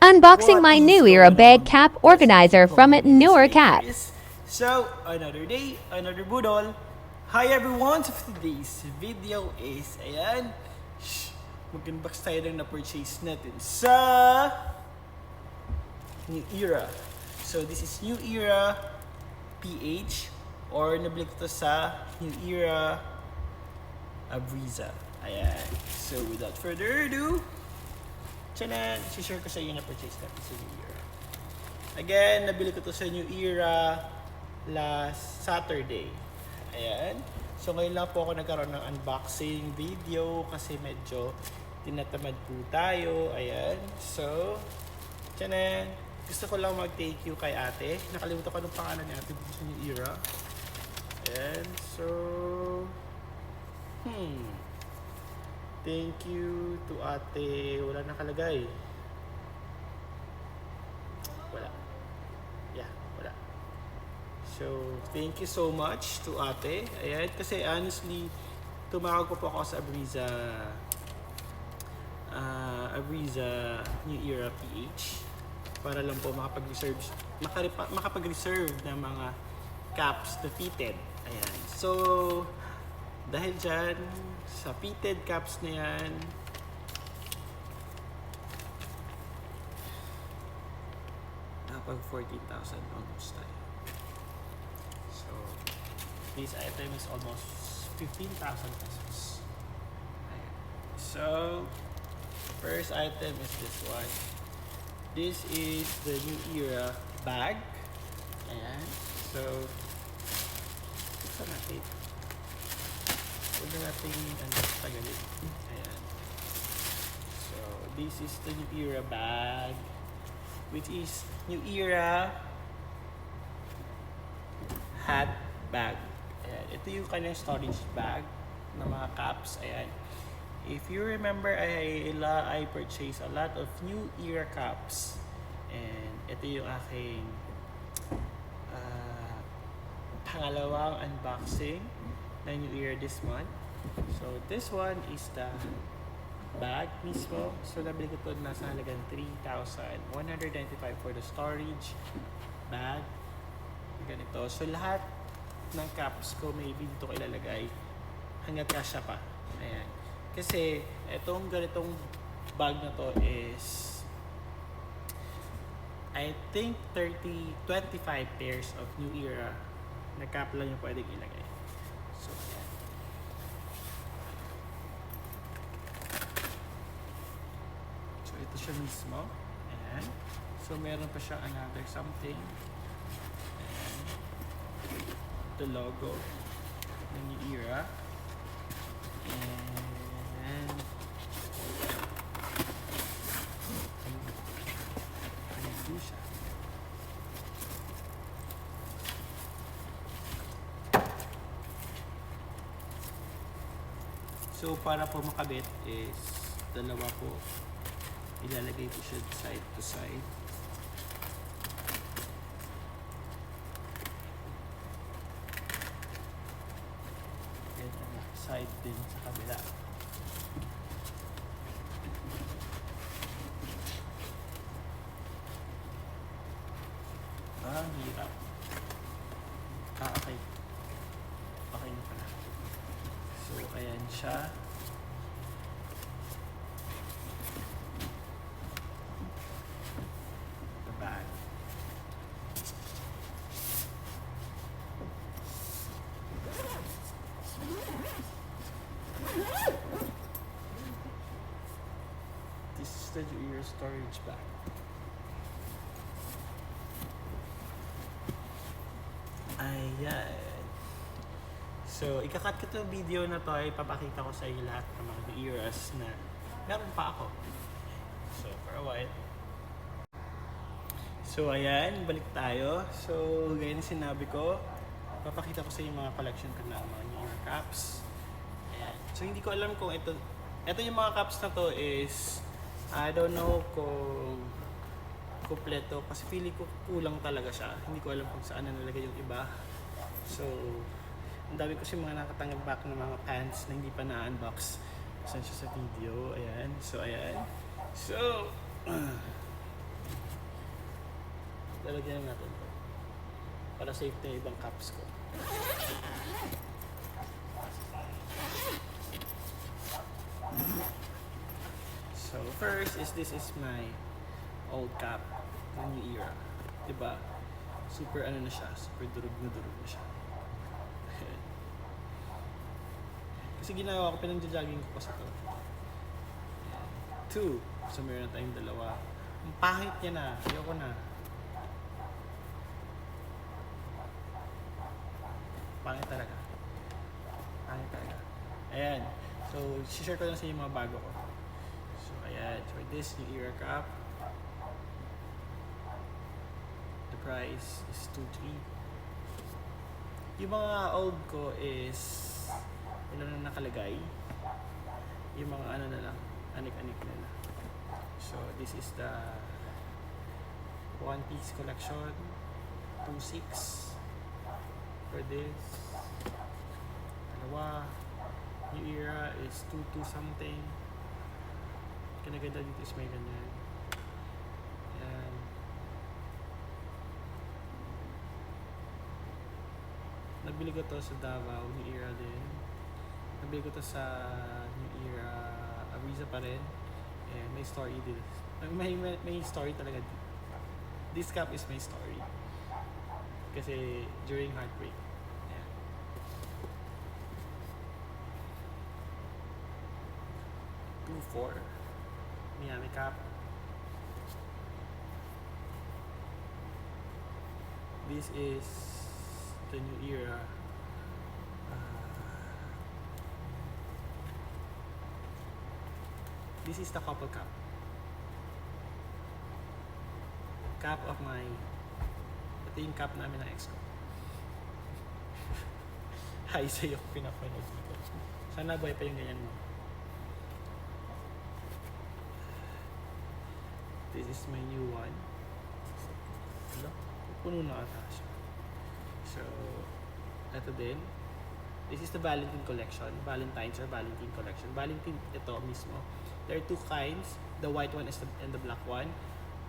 Unboxing What my is new era going bag on? cap organizer from Newer Cap. So, another day, another budol. Hi everyone! So today's video is, ayan, mag-unbox tayo ng na-purchase natin sa New Era. So this is New Era PH or nabili ko to sa New Era Abriza. Ayan. So without further ado, tiyanan, share ko sa inyo na purchase natin sa New Era. Again, nabili ko to sa New Era last Saturday. Ayan. So ngayon lang po ako nagkaroon ng unboxing video kasi medyo tinatamad po tayo. Ayan. So, tiyanan, gusto ko lang mag-thank you kay ate. Nakalimutan ko anong pangalan ni ate sa New Era. Ayan. So, thank you to ate. Wala nakalagay. Wala. Yeah, wala. So, thank you so much to ate. Ayan, kasi honestly, tumawag ko po ako sa Abriza New Era PH para lang po makapag-reserve ng mga caps na fitted. Ayan. So, dahil dyan, sa fitted caps na yan, napag 14,000 almost tayo. So, this item is almost 15,000 pesos. Ayan. So, first item is this one. This is the New Era bag. Ayan. So, buksan natin. Huwag na natin tagalin. Ayan. So, this is the New Era bag, which is New Era hat bag. Ayan. Ito yung kanyang storage bag ng mga caps. Ayan. If you remember, I purchased a lot of New Era caps. And ito yung aking pangalawang unboxing ng New Era this month. So, this one is the bag mismo. So, nabili ko ito nasa halagang 3,195 for the storage bag. Ganito. So, lahat ng caps ko may dito ko ilalagay hanggang kasya pa. Ayan. Kasi, itong ganitong bag na to is I think 25 pairs of New Era na cap lang yung pwedeng ilagay. So, ayan. So, ito siya mismo. Ayan. So, meron pa siya another something. Ayan. The logo ng New Era. And ayan siya. So, para po makabit is dalawa po. Ilalagay ko siya side to side. And side din sa kabila. Hirap. Okay. Okay na pala. So, ayan siya. The bag. This is the New Era storage bag. Ayan. So, ikakat ko itong video na to ay papakita ko sa inyo lahat ng mga New Eras na meron pa ako. So, for a while. So, ayan. Balik tayo. So, gaya na sinabi ko, papakita ko sa inyo mga collection ko na mga New Era caps. Ayan. So, hindi ko alam kung ito yung mga caps na to is, I don't know kung kompleto kasi feeling ko kulang talaga siya. Hindi ko alam kung saan na nalagay yung iba. So, ang dami kasi mga nakatanggap back ng mga pants na hindi pa na-unbox. Saan siya sa video. Ayan. So, ayan. So, lalagyan natin to. Para safe na yung ibang cups ko. So first is this is my old cap ng New Era. Diba? Super ano na siya, super durog na siya. Kasi ginawa ko, pinag-jogging ko kasi to. Two. So meron na tayong dalawa. Ang pangit niya na. Ayoko na. Pangit talaga. Pangit talaga. Ayan. So, share ko lang sa inyo mga bago ko. So, ayan. So, this New Era cap. The price is 2.3. Yung mga old ko is ilan na nakalagay. Yung mga ano na lang, anik-anik na lang. So, this is the One Piece collection. 2.6 for this. Dalawa. New Era is 2.2 something. Kinaganda dito is may ganyan. Ayan. Nabili ko to sa Davao, New Era din. Nabili ko to sa New Era, Abriza pa rin. And may story din. May story talaga dito. This cap is my story. Kasi during heartbreak. Ayan. Two, 4. Miami cap. This is the New Era. This is the couple cap. Cap of my... Ito yung cap namin ng ex ko. Hi sa'yo kung pinapanood dito. Sana buhay pa yung ganyan mo. This is my new one. Hello? Puno na ata siya. So, ito din. This is the Valentine collection. Valentine's or Valentine collection. Valentine, ito mismo. There are two kinds. The white one is and the black one.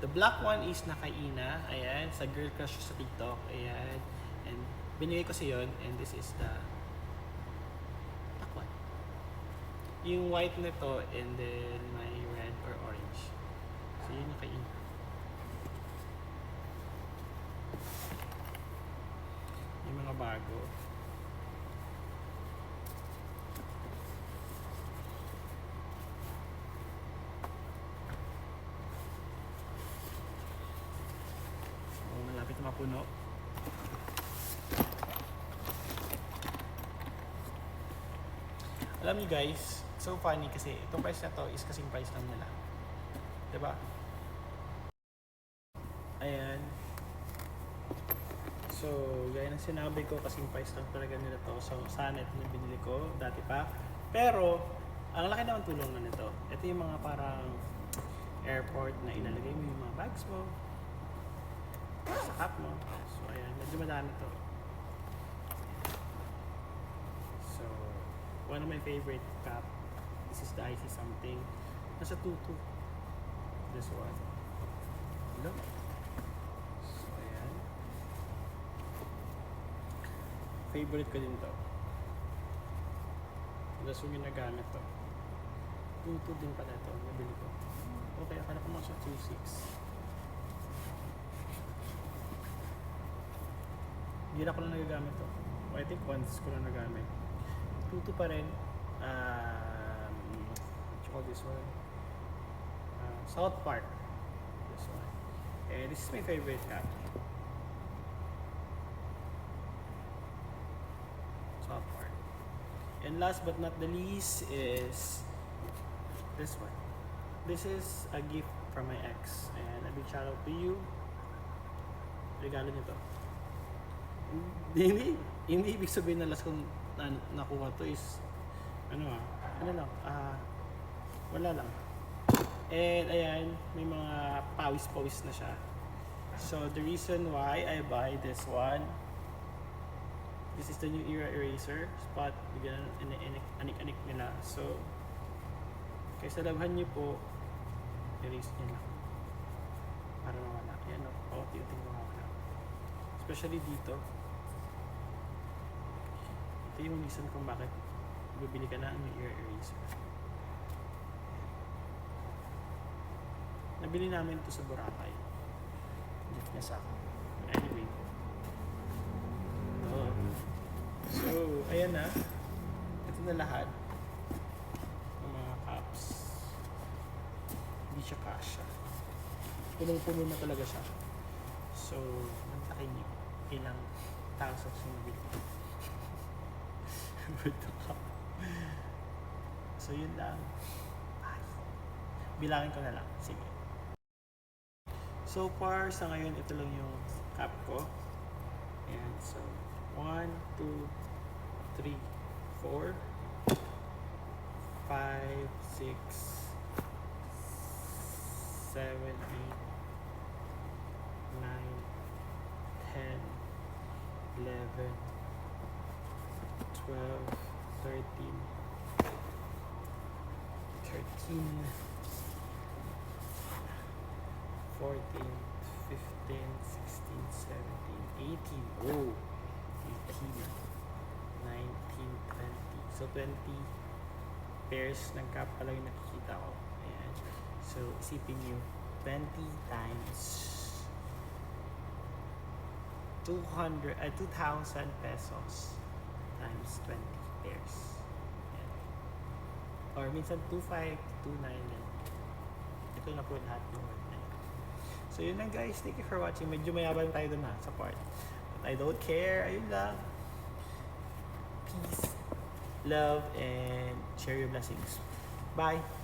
The black one is nakaina. Ayan. Sa girl crush sa TikTok. Ayan. And binigay ko sa yun. And this is the black one. Yung white nito and then may red or orange. So yun yung kaina. Yung mga bago. Malapit na mapuno. Alam niyo guys, so funny kasi itong price na to is kasing price lang nila. Diba? Ayan. So, gaya ng sinabi ko, kasing price lang talaga nila to. So, sana ito na binili ko dati pa. Pero, ang laki naman tulong na nito. Ito yung mga parang airport na ilalagay mo yung mga bags mo. Sa cap mo. So, ayan. Medyo madami to. So, one of my favorite cap. This is the IC something. Nasa 2.2. This one. Hello? So, ayan. Favorite ko din to. Tapos yung ginagamit to. 2.2 din pala to. Nabili ko. Okay, akala ko mga 2.6. Hindi na ko lang nagagamit to. I think once ko lang nagamit. 2.2 pa rin. What you call this one? South Park. This one. And this is my favorite cap. South Park. And last but not the least is this one. This is a gift from my ex. And a big shout out to you. Regalo nito. Hindi ibig sabihin na last kong nakuha to is wala lang. And ayan, may mga pawis-pawis na siya. So the reason why I buy this one, this is the New Era eraser spot. Bigyan anik-anik nila. So kaysa labhan niyo po, erase niyo lang para mawala. Yan o, tiyo-tiyo mo. Especially dito. Ito yung reason kung bakit bibili ka na ng ear eraser. Nabili namin ito sa Boracay. Gift niya sa akin. Anyway. Oh. So, ayan na. Ito na lahat. Ng mga cups. Hindi siya kasha. Punong-puno na talaga siya. So, nantakin niyo ilang thousands yung nabili. With the cup. So, yun lang. Bye. Bilangin ko na lang. Sige. So far, sa ngayon, ito lang yung cup ko. And so, 1, 2, 3, 4, 5, 6, 7, 8, 9, 10, 11, 12, 13, 14, 15, 16, 17, 18. Oh, 18, 19, 20. So, 20 pairs ng cap pala yung nakikita ko. Ayan. So, isipin nyo, 20 times 2,000 pesos times 20 pairs. Ayan. Or minsan 2,500, 2,900. Ito na po lahat ng word na yun. So yun lang guys, thank you for watching. Medyo mayabang tayo dun sa part. But I don't care, ayun lang. Peace, love, and share your blessings. Bye!